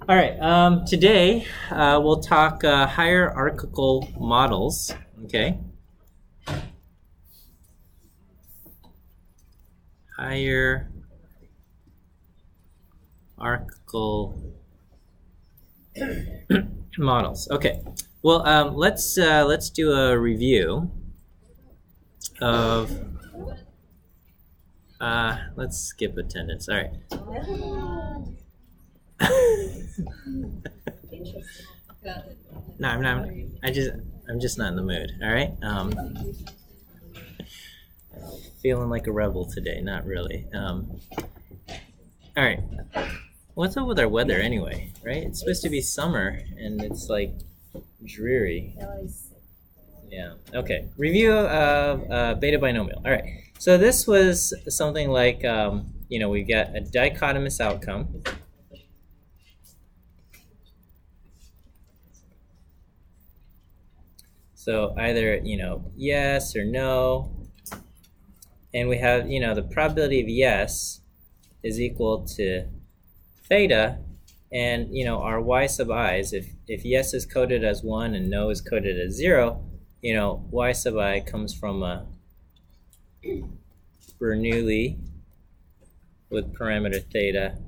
All right, today we'll talk hierarchical models, okay? Hierarchical models. Okay. Well, let's do a review of. Let's skip attendance. All right. No, I'm not. I'm just not in the mood. All right. Feeling like a rebel today. Not really. All right. What's up with our weather anyway? Right? It's supposed to be summer, and it's like dreary. Yeah. Okay. Review of beta binomial. All right. So this was something like we got a dichotomous outcome. So either, yes or no. And we have, the probability of yes is equal to theta. And, our y sub i's, if yes is coded as 1 and no is coded as 0, y sub I comes from a Bernoulli with parameter theta.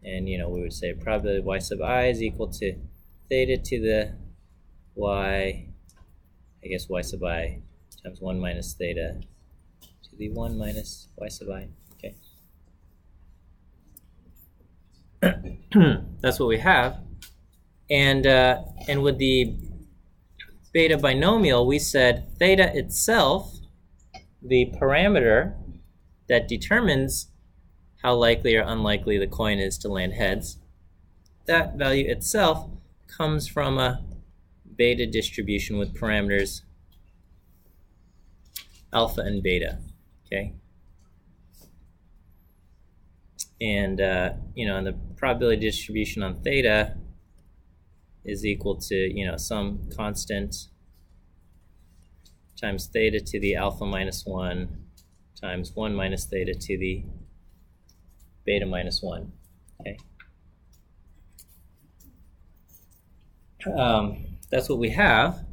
And, we would say probability of y sub I is equal to theta to the y, I guess y sub I times 1 minus theta to the 1 minus y sub I. Okay. That's what we have. And with the beta binomial, we said theta itself, the parameter that determines how likely or unlikely the coin is to land heads, that value itself comes from a beta distribution with parameters alpha and beta, okay? And, and the probability distribution on theta is equal to, some constant times theta to the alpha minus 1 times 1 minus theta to the beta minus 1, okay? That's what we have.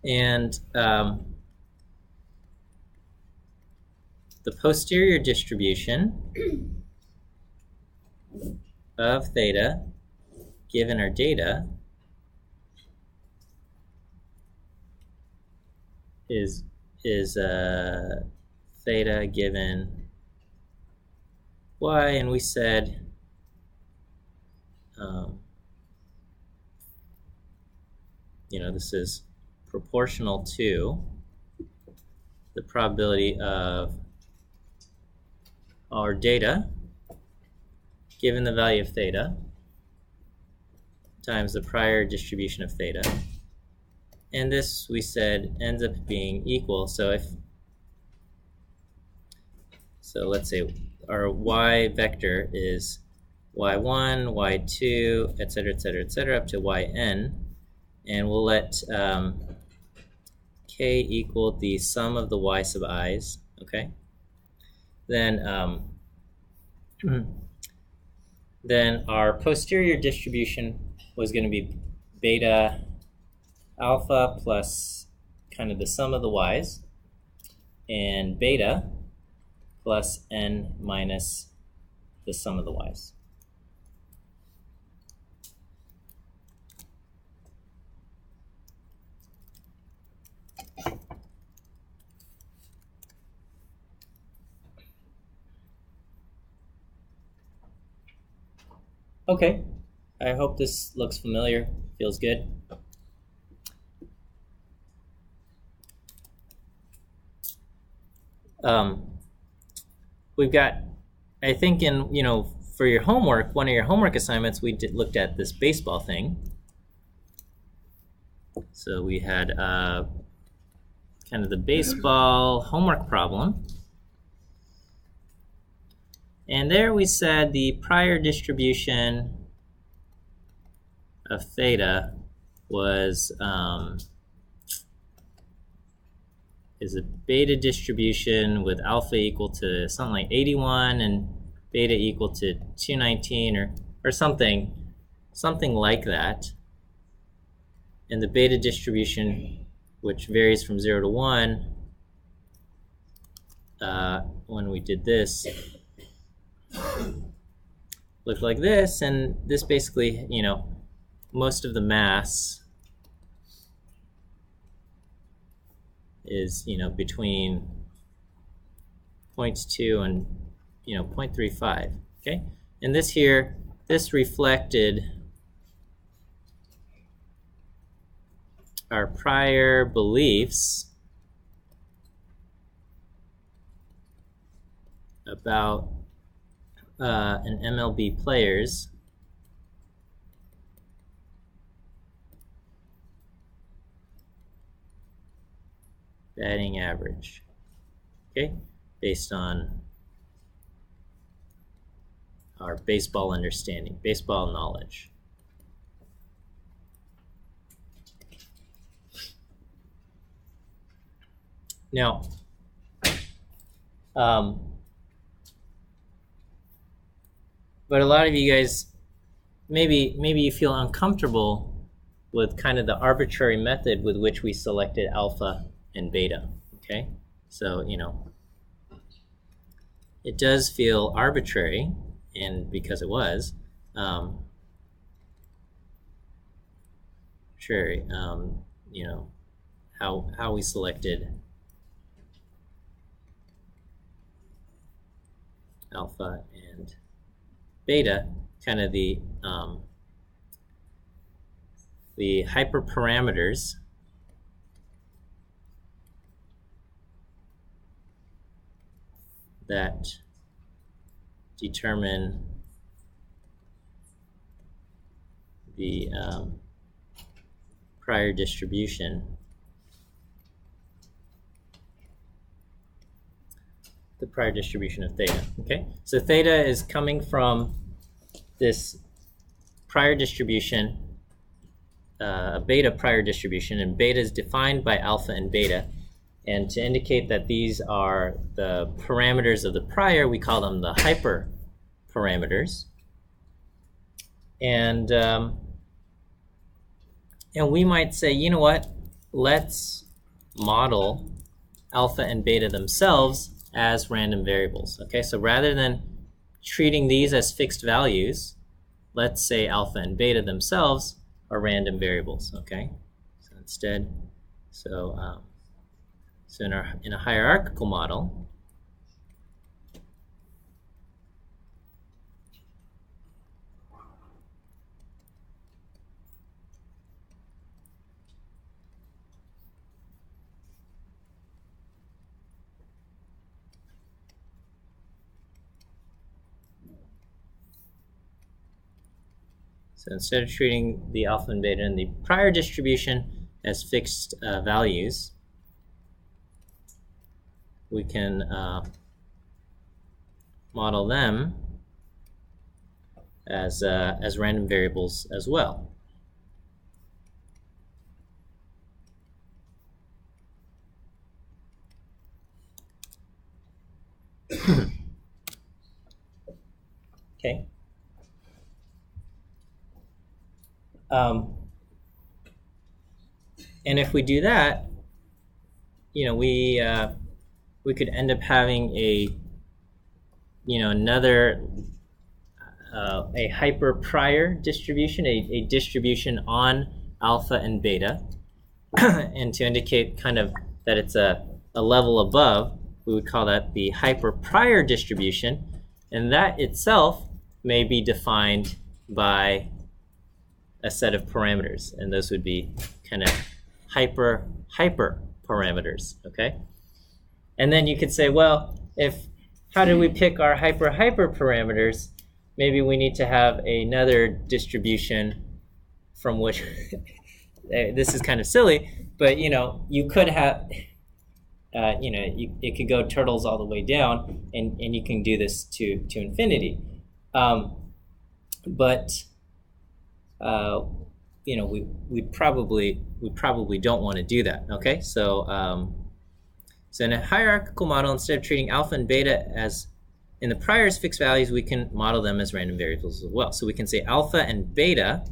And the posterior distribution of theta, given our data, is theta given y, and we said this is proportional to the probability of our data given the value of theta times the prior distribution of theta. And this, we said, ends up being equal. So let's say our y vector is y1, y2, etc., etc., etc., up to yn. And we'll let k equal the sum of the y sub i's, okay? Then our posterior distribution was going to be beta alpha plus kind of the sum of the y's, and beta plus n minus the sum of the y's. Okay, I hope this looks familiar, feels good. We've got, I think for your homework, one of your homework assignments, we looked at this baseball thing. So we had kind of the baseball homework problem. And there we said the prior distribution of theta was is a beta distribution with alpha equal to something like 81 and beta equal to 219 or something like that. And the beta distribution, which varies from 0 to 1, when we did this, looked like this, and this basically, you know, most of the mass is, you know, between 0.2 and, you know, 0.35, okay? And this here, this reflected our prior beliefs about an MLB player's batting average, okay, based on our baseball understanding, baseball knowledge. Now, but a lot of you guys, maybe you feel uncomfortable with kind of the arbitrary method with which we selected alpha and beta, okay? So, you know, it does feel arbitrary, and because it was, sure, you know, how we selected alpha and beta, kind of the hyperparameters that determine the prior distribution, the prior distribution of theta. Okay, so theta is coming from this prior distribution, beta prior distribution, and beta is defined by alpha and beta. And to indicate that these are the parameters of the prior, we call them the hyperparameters. And we might say, you know what, let's model alpha and beta themselves as random variables. Okay, so rather than treating these as fixed values, let's say alpha and beta themselves are random variables. Okay, so instead, so in a hierarchical model, so instead of treating the alpha and beta in the prior distribution as fixed values, we can model them as random variables as well. Okay. And if we do that, you know, we could end up having another a hyper prior distribution, a distribution on alpha and beta, and to indicate kind of that it's a level above, we would call that the hyper prior distribution, and that itself may be defined by a set of parameters, and those would be kind of hyper parameters. Okay, and then you could say, well, how do we pick our hyper parameters? Maybe we need to have another distribution from which this is kind of silly, but you could have it could go turtles all the way down, and you can do this to infinity, but we probably don't want to do that. Okay, so so in a hierarchical model, instead of treating alpha and beta as in the priors fixed values, we can model them as random variables as well. So we can say alpha and beta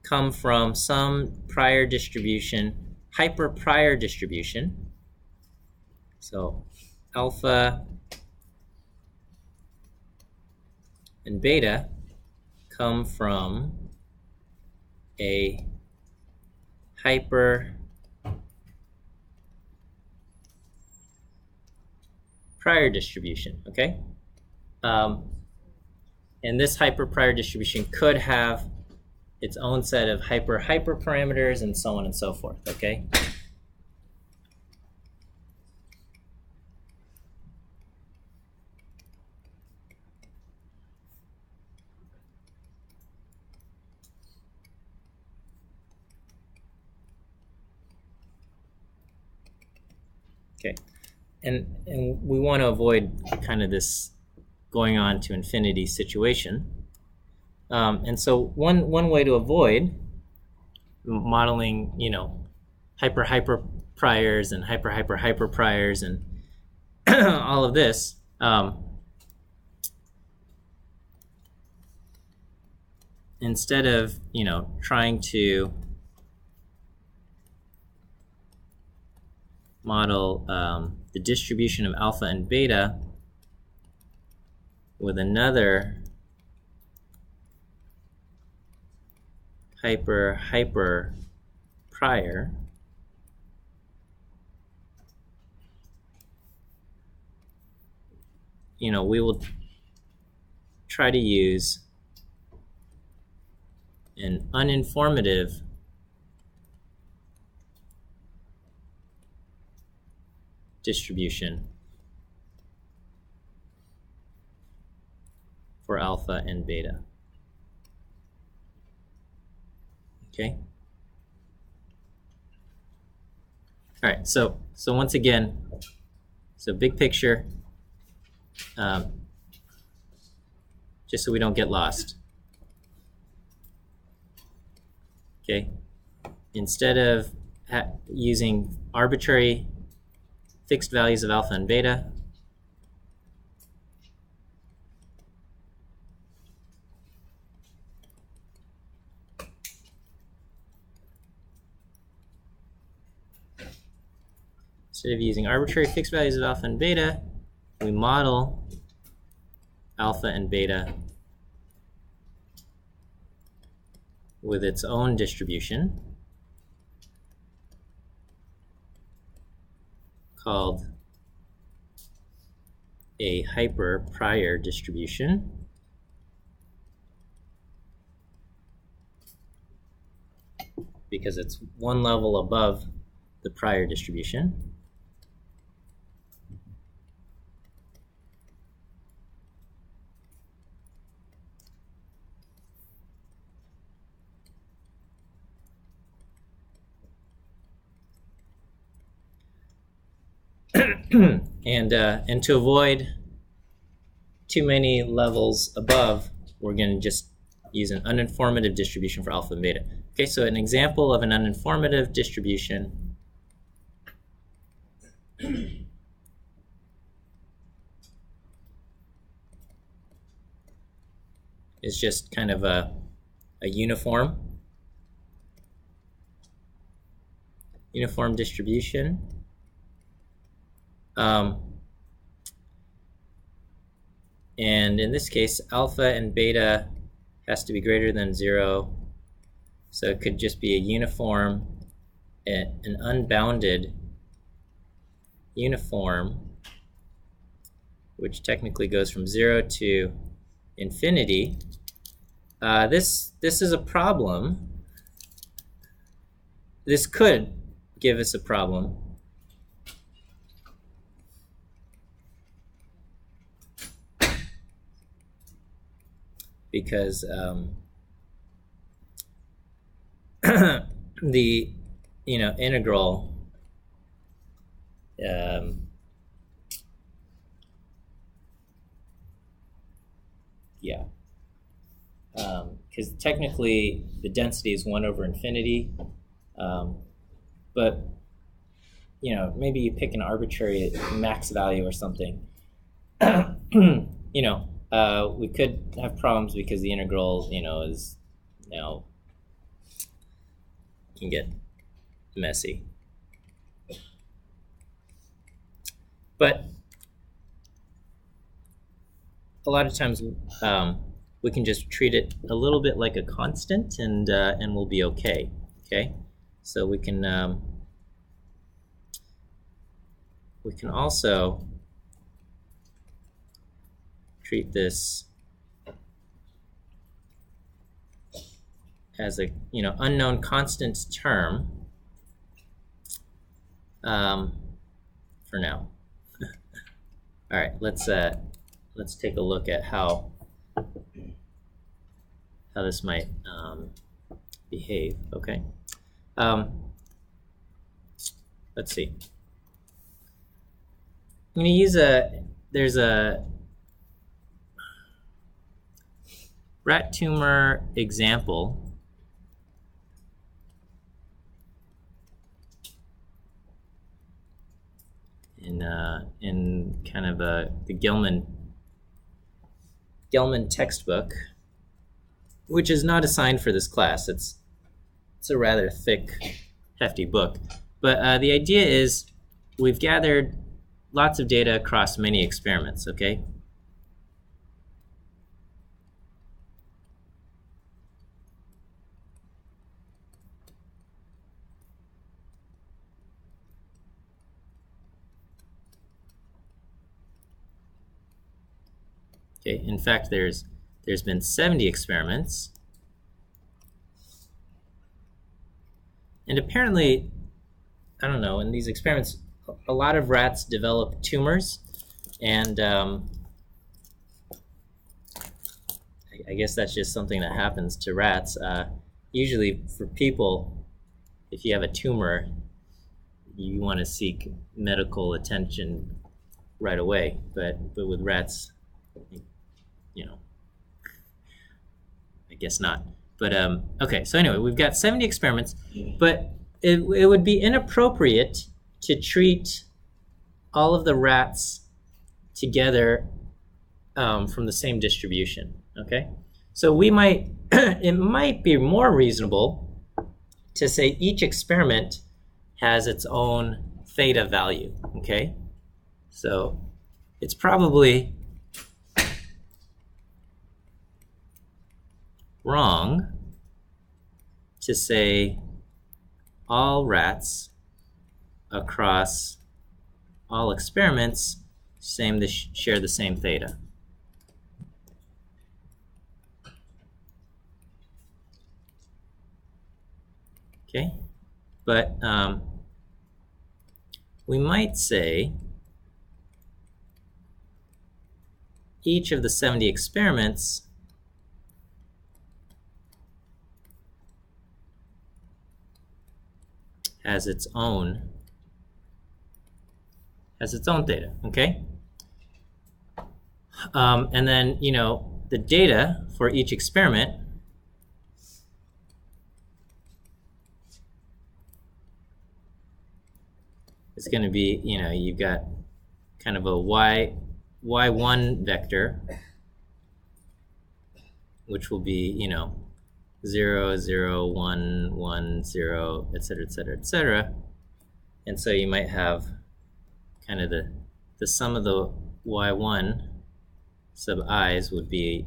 come from some prior distribution, hyper prior distribution. So alpha and beta come from a hyper prior distribution, okay? And this hyper prior distribution could have its own set of hyper parameters and so on and so forth, okay? Okay, and we want to avoid kind of this going on to infinity situation. And so one way to avoid modeling, you know, hyper priors and hyper priors and all of this, instead of, you know, trying to model the distribution of alpha and beta with another hyper prior, you know, we will try to use an uninformative distribution for alpha and beta. Okay. All right. So once again, so big picture, just so we don't get lost. Okay. Instead of using arbitrary fixed values of alpha and beta, we model alpha and beta with its own distribution called a hyper prior distribution. Because it's one level above the prior distribution. And to avoid too many levels above, we're going to just use an uninformative distribution for alpha and beta. Okay, so an example of an uninformative distribution is just kind of a uniform distribution. And in this case, alpha and beta has to be greater than 0. So it could just be a uniform, an unbounded uniform, which technically goes from 0 to infinity. This is a problem. This could give us a problem. Because the integral because technically the density is 1 over infinity, but maybe you pick an arbitrary max value or something, we could have problems because the integral, is now can get messy. But a lot of times we can just treat it a little bit like a constant, and we'll be okay. Okay, so we can also treat this as a unknown constant term for now. All right, let's take a look at how this might behave. Okay, let's see. I'm going to use there's a rat tumor example in kind of the Gelman textbook, which is not assigned for this class. It's a rather thick, hefty book. But the idea is we've gathered lots of data across many experiments, okay? Okay, in fact, there's been 70 experiments. And apparently, I don't know, in these experiments, a lot of rats develop tumors, and I guess that's just something that happens to rats. Usually for people, if you have a tumor, you want to seek medical attention right away, but with rats, I guess not. But okay, so anyway, we've got 70 experiments, but it would be inappropriate to treat all of the rats together from the same distribution, okay? So we might, it might be more reasonable to say each experiment has its own theta value, okay? So it's probably wrong to say all rats across all experiments share the same theta. Okay, but we might say each of the 70 experiments has its own theta, okay? And then, the data for each experiment is going to be, you've got kind of a y1 vector, which will be, 0, 0, 1, 1, 0, etc., etc., etc. And so you might have kind of the sum of the y1 sub i's would be,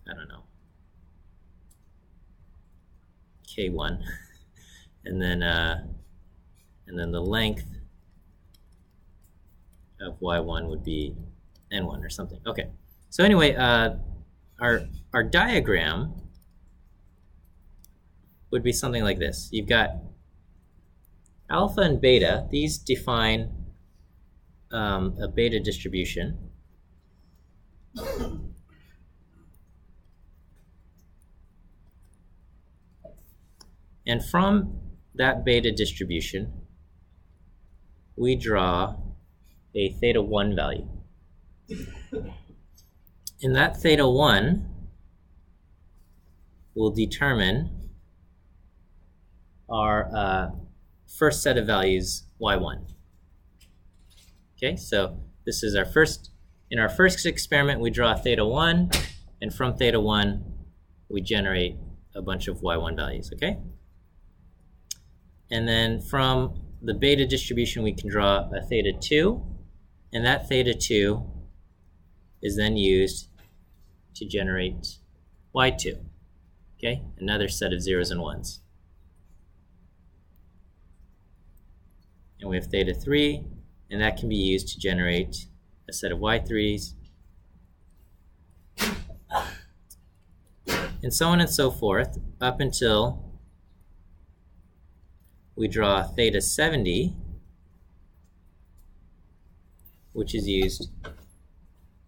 I don't know, k1, and then the length of y1 would be n1 or something. Okay. So anyway, our diagram would be something like this. You've got alpha and beta. These define a beta distribution. And from that beta distribution, we draw a theta 1 value. And that theta 1 will determine our first set of values, y1. Okay, so This is our first, in our first experiment, we draw theta 1, and from theta 1, we generate a bunch of y1 values, okay? And then from the beta distribution, we can draw a theta 2, and that theta 2 is then used to generate y2, okay? Another set of zeros and ones. And we have theta 3, and that can be used to generate a set of y3s, and so on and so forth, up until we draw theta 70, which is used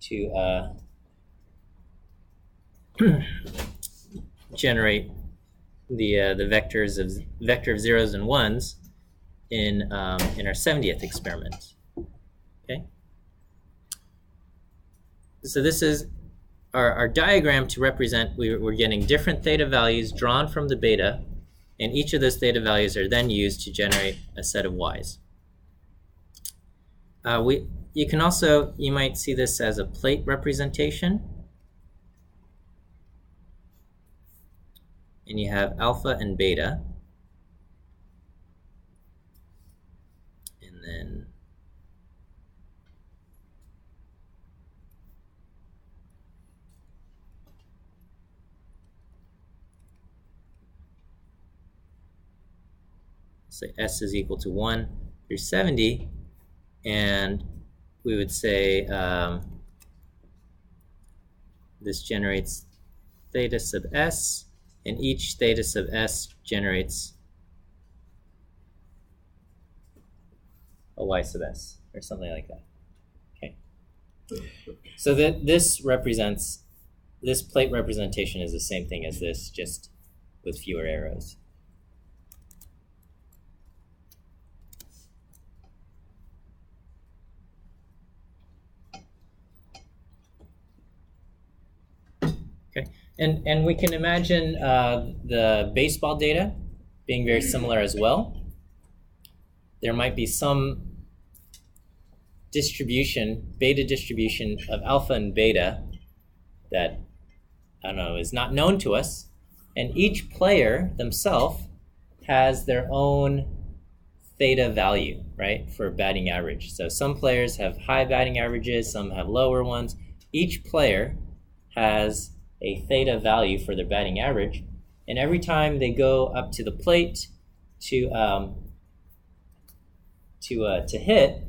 to generate the vector of zeros and ones in our 70th experiment. Okay. So this is our diagram to represent. We're getting different theta values drawn from the beta, and each of those theta values are then used to generate a set of y's. You can also, you might see this as a plate representation. And you have alpha and beta. And then say S is equal to 1 through 70, and we would say this generates theta sub S, and each theta sub S generates a y sub S, or something like that. Okay. So that this represents, this plate representation is the same thing as this, just with fewer arrows. Okay, and we can imagine the baseball data being very similar as well. There might be some distribution, beta distribution of alpha and beta that, I don't know, is not known to us, and each player themselves has their own theta value, right, for batting average. So some players have high batting averages, some have lower ones. Each player has a theta value for their batting average, and every time they go up to the plate to hit,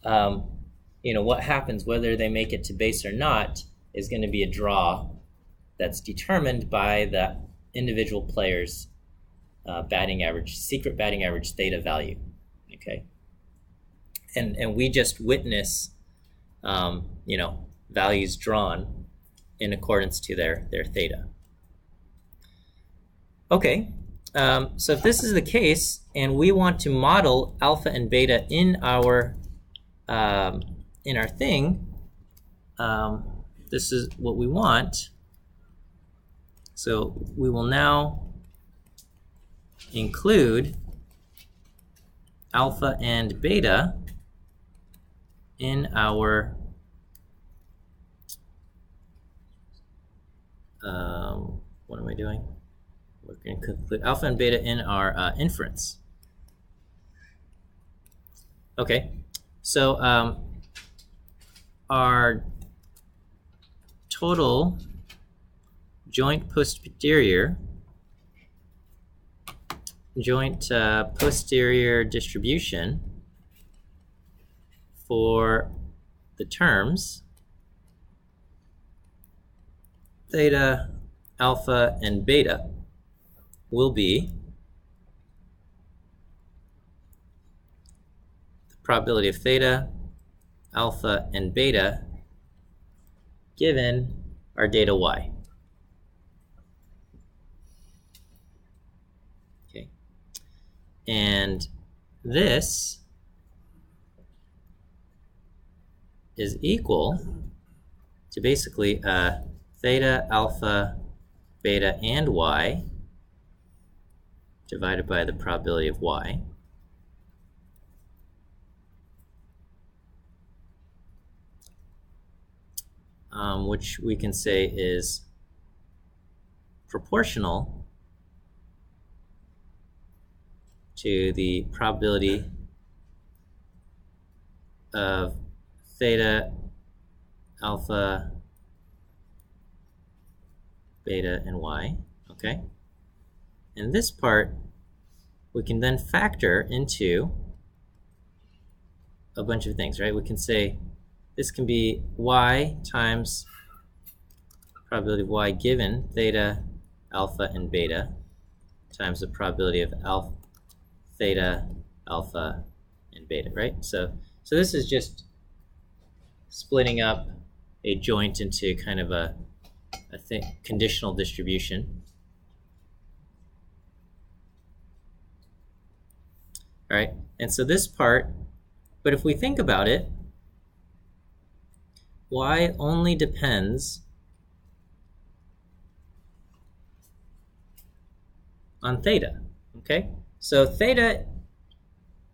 what happens, whether they make it to base or not, is going to be a draw that's determined by the individual player's batting average, secret batting average theta value. Okay, and we just witness, values drawn in accordance to their theta. Okay, so if this is the case, and we want to model alpha and beta in our thing, this is what we want. So we will now include alpha and beta in our what am I doing? We're going to include alpha and beta in our inference. Okay, so our total joint posterior distribution for the terms theta, alpha, and beta will be the probability of theta, alpha, and beta given our data y. Okay, and this is equal to basically theta, alpha, beta, and y divided by the probability of y. which we can say is proportional to the probability of theta, alpha, beta, and y, okay? And this part we can then factor into a bunch of things, right? We can say this can be y times probability of y given theta, alpha, and beta times the probability of alpha, theta, alpha, and beta, right? So this is just splitting up a joint into kind of a conditional distribution. All right, and so this part, but if we think about it, y only depends on theta, okay? So theta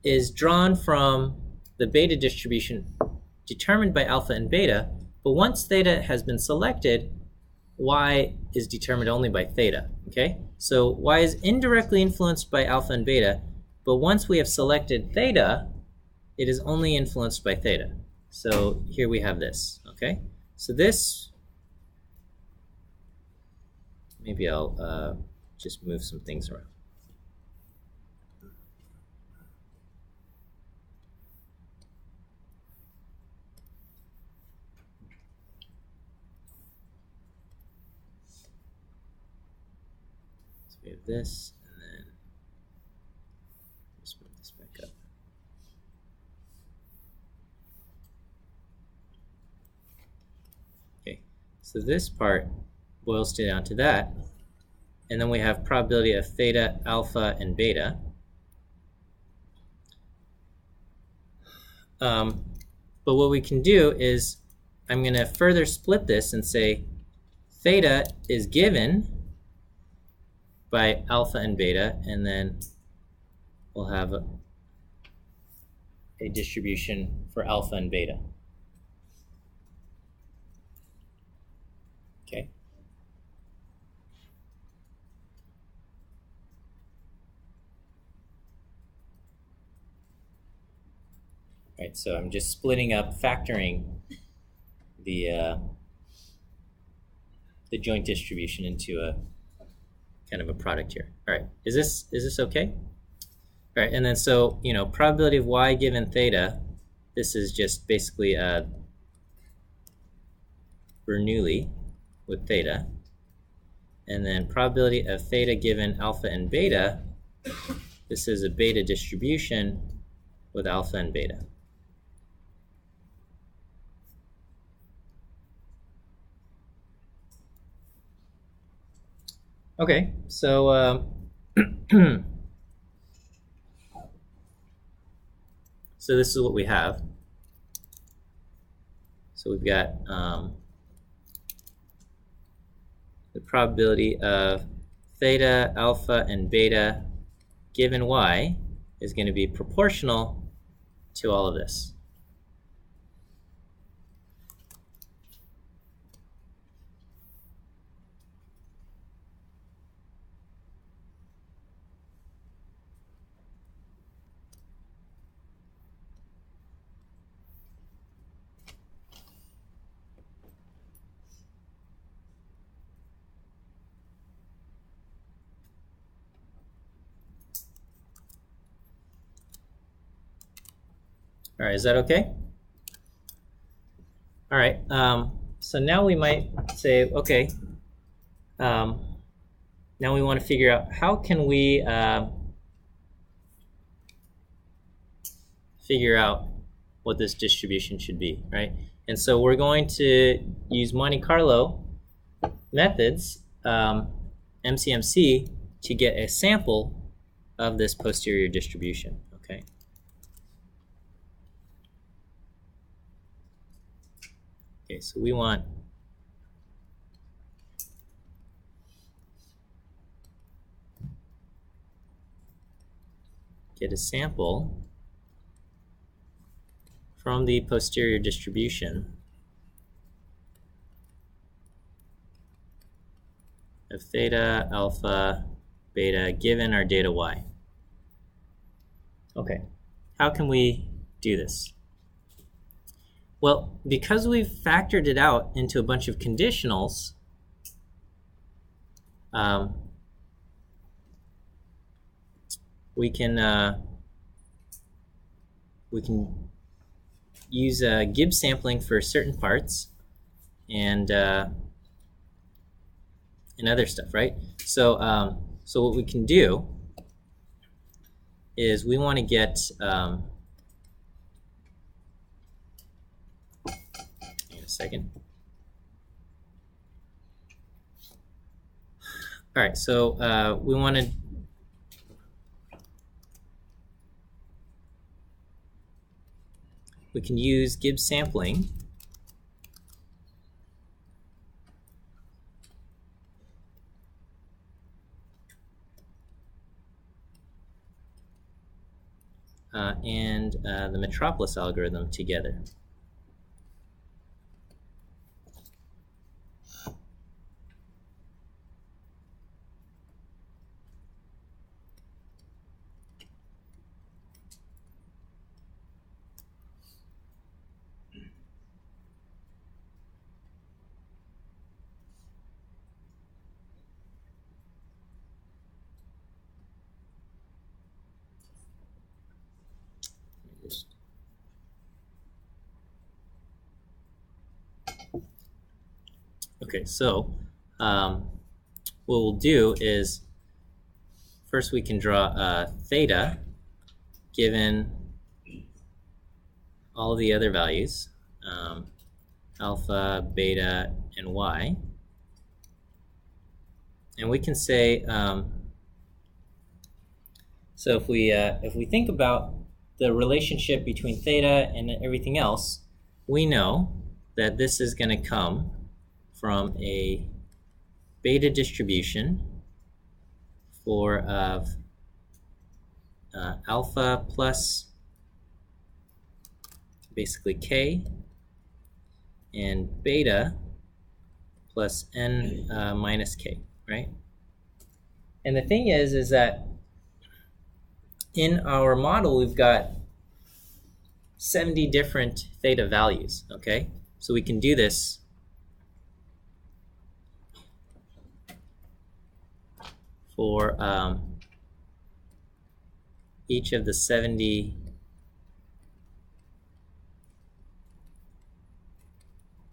is drawn from the beta distribution determined by alpha and beta, but once theta has been selected, y is determined only by theta, okay? So y is indirectly influenced by alpha and beta, but once we have selected theta, it is only influenced by theta. So here we have this, okay? So this, maybe I'll just move some things around. So we have this, and then just move this back up. Okay, so this part boils down to that. And then we have probability of theta, alpha, and beta. But what we can do is I'm going to further split this and say theta is given by alpha and beta, and then we'll have a distribution for alpha and beta. Okay. Right, so I'm just splitting up, factoring the joint distribution into a kind of a product here. All right, is this okay? All right, and then so probability of y given theta. This is just basically Bernoulli with theta, and then probability of theta given alpha and beta. This is a beta distribution with alpha and beta. Okay, so so this is what we have. So we've got the probability of theta, alpha, and beta given y is going to be proportional to all of this. All right, is that okay? All right, so now we might say, okay, now we want to figure out how can we figure out what this distribution should be, right? And so we're going to use Monte Carlo methods, MCMC, to get a sample of this posterior distribution, okay? Okay, so we want get a sample from the posterior distribution of theta, alpha, beta, given our data y. Okay, how can we do this? Well, because we've factored it out into a bunch of conditionals, we can use Gibbs sampling for certain parts and other stuff, right? So so what we can do is we want to get hang on a second. All right, so we want to we can use Gibbs sampling and the Metropolis algorithm together. Okay, so what we'll do is first we can draw theta given all the other values, alpha, beta, and y. And we can say, so if we think about the relationship between theta and everything else, we know that this is going to come from a beta distribution for alpha plus basically k and beta plus n minus k, right? And the thing is that in our model we've got 70 different theta values, okay? So we can do this for each of the 70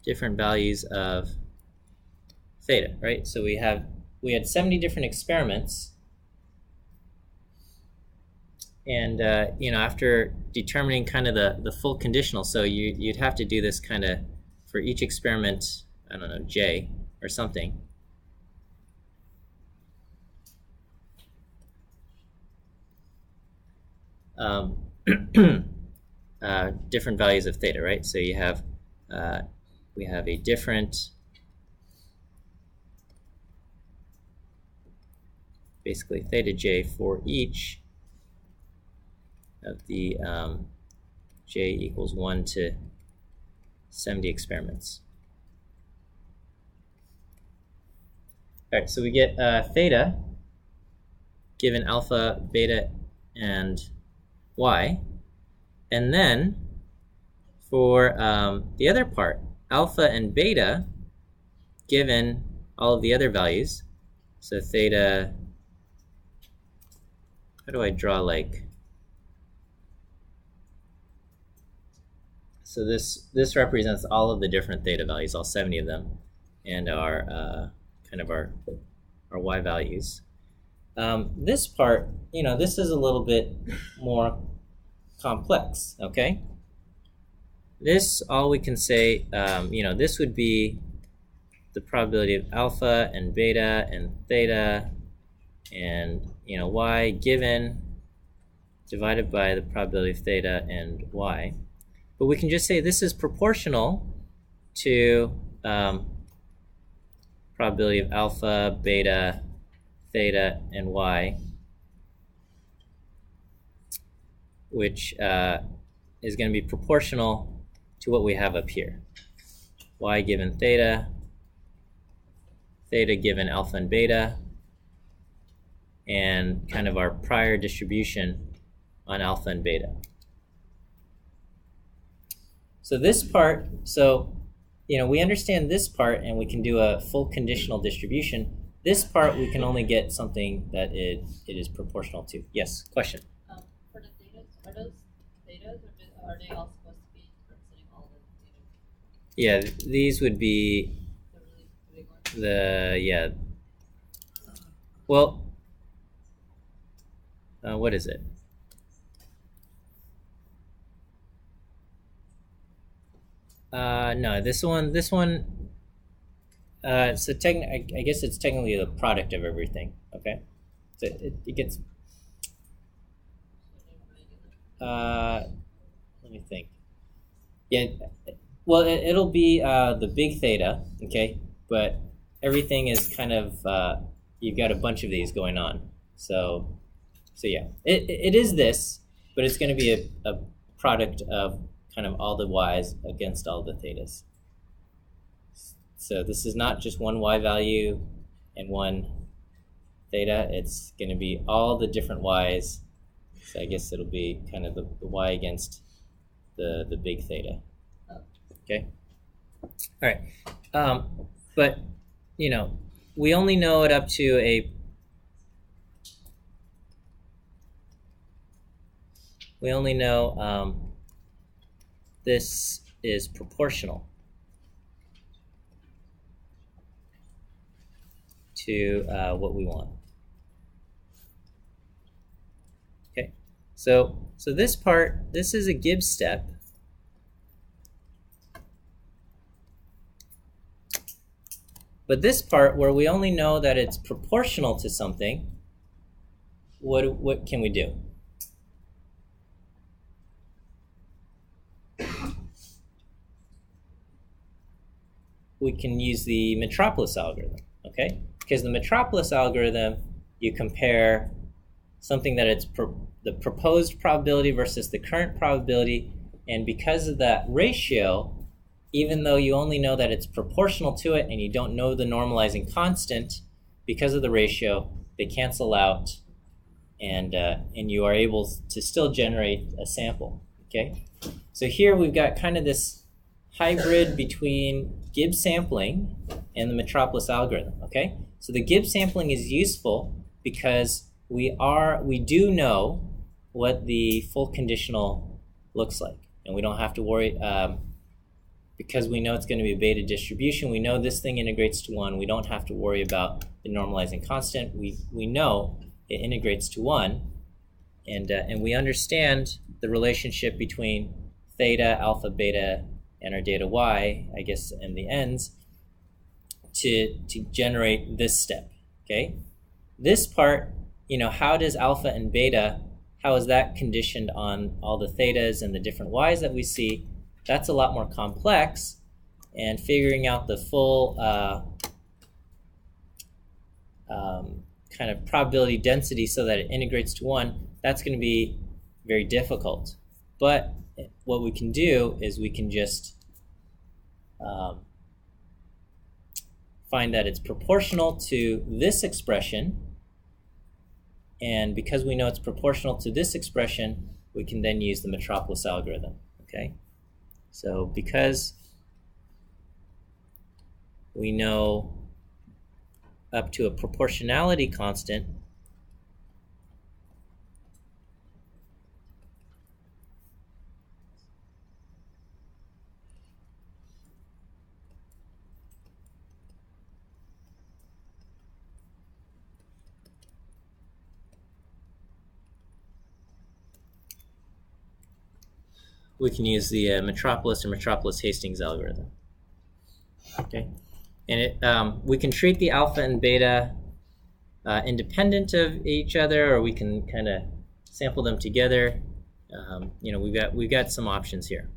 different values of theta, right? So we had 70 different experiments, and you know, after determining kind of the full conditional, so you'd have to do this kind of for each experiment, I don't know, J or something. Different values of theta, right? So you have we have a different, basically theta j for each of the j equals 1 to 70 experiments. All right, so we get theta given alpha, beta, and y. And then for the other part, alpha and beta given all of the other values. So theta, how do I draw like, so this represents all of the different theta values, all 70 of them, and our kind of our y values. This part, you know, this is a little bit more complex, okay? This, all we can say, you know, this would be the probability of alpha and beta and theta and, you know, y given divided by the probability of theta and y. But we can just say this is proportional to probability of alpha, beta, theta, and y, which is going to be proportional to what we have up here. Y given theta theta given alpha and beta, and kind of our prior distribution on alpha and beta. So this part, we understand this part and we can do a full conditional distribution. This part we can only get something that it is proportional to. Yes, question? For the theta, are those thetas or are they all supposed to be representing all the thetas? Yeah, these would be The really big ones? Well, what is it? No, this one. I guess it's technically the product of everything. Okay, so it gets. Let me think. Yeah, well, it'll be the big theta. Okay, but everything is kind of you've got a bunch of these going on. So yeah, it is this, but it's going to be a product of kind of all the y's against all the thetas. So this is not just one y value and one theta. It's going to be all the different y's. So I guess it'll be kind of the y against the big theta. Okay. All right. But we only know it up to a. We only know this is proportional to what we want. Okay, so this part, this is a Gibbs step. But this part, where we only know that it's proportional to something, what can we do? We can use the Metropolis algorithm, okay? Because the Metropolis algorithm, you compare something that it's the proposed probability versus the current probability, and because of that ratio, even though you only know that it's proportional to it and you don't know the normalizing constant, because of the ratio, they cancel out, and you are able to still generate a sample, okay? So here we've got kind of this hybrid between Gibbs sampling and the Metropolis algorithm, okay? So the Gibbs sampling is useful because we do know what the full conditional looks like, and we don't have to worry, because we know it's going to be a beta distribution. We know this thing integrates to 1. We don't have to worry about the normalizing constant. We know it integrates to 1, and we understand the relationship between theta, alpha, beta, and our data y, I guess, and the ends, to generate this step, okay? This part, how does alpha and beta, how is that conditioned on all the thetas and the different y's that we see? That's a lot more complex, and figuring out the full kind of probability density so that it integrates to 1, that's going to be very difficult. But what we can do is we can just find that it's proportional to this expression, and because we know it's proportional to this expression, we can then use the Metropolis algorithm, okay? So because we know up to a proportionality constant, we can use the Metropolis or Metropolis-Hastings algorithm. Okay, and we can treat the alpha and beta independent of each other, or we can kind of sample them together. We've got some options here.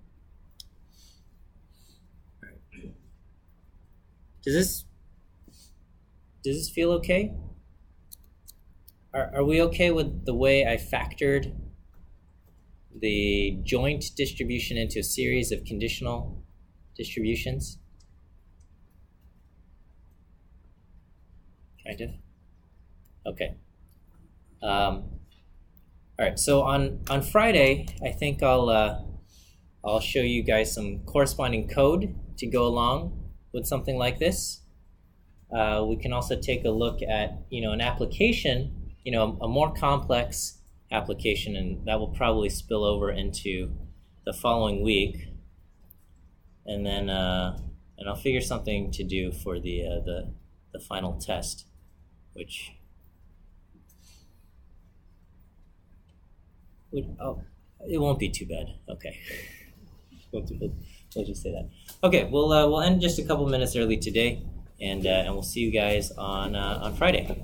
All right. Does this feel okay? Are we okay with the way I factored the joint distribution into a series of conditional distributions? Kind of. Okay. All right. So on Friday, I think I'll show you guys some corresponding code to go along with something like this. We can also take a look at an application, a more complex application, and that will probably spill over into the following week. And then and I'll figure something to do for the final test, which it won't be too bad. Okay, we'll just say that. Okay, we'll end just a couple minutes early today, and we'll see you guys on Friday.